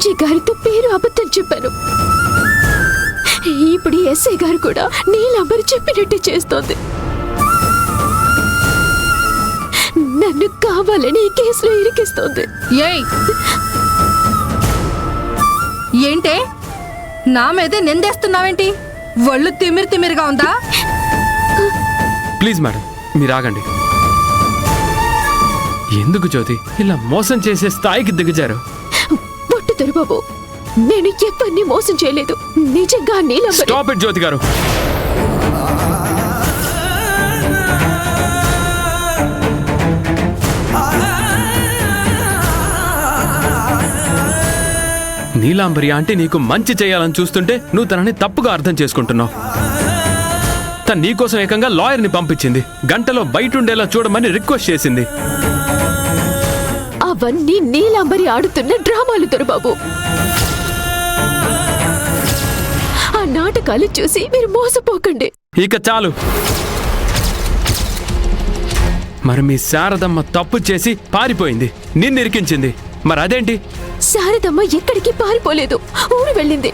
IG గారితో పేరు అబద్ధం చెప్పాను. ఇప్పుడు ఎస్ఐ గారు కూడా నీలాంబరి చెప్పినట్టు చేస్తోంది. నన్ను కావాలని ఈ కేసులో ఇరికిస్తోంది. ఏంటే నా మీదే నిందేస్తున్నావేంటి? ఒళ్ళు తిమిరిగా ఉందా? ప్లీజ్ మేడం, మీరు ఆగండి. ఎందుకు జ్యోతి ఇలా మోసం చేసే స్థాయికి దిగజారు? పొట్టు దొరబాబు, నేను ఎవరిని మోసం చేయలేదు. నిజంగా నీలాంబరి. స్టాప్ ఇట్ జ్యోతి గారు. నీలాంబరి అంటే నీకు మంచి చేయాలని చూస్తుంటే నువ్వు తనని తప్పుగా అర్థం చేసుకుంటున్నావు. తను నీకోసం ఏకంగా లాయర్ని పంపించింది. గంటలో బయట ఉండేలా చూడమని రిక్వెస్ట్ చేసింది. అవన్నీ నీలాంబరి ఆడుతున్న డ్రామాలు దొరబాబు. ఆ నాటకాలు చూసి మీరు మోసపోకండి. ఇక చాలు. మరి మీ శారదమ్మ తప్పు చేసి పారిపోయింది, నిన్ను ఇరికించింది. మరి అదేంటి? శారదమ్మ ఎక్కడికి పారిపోలేదు, ఊరు వెళ్ళింది.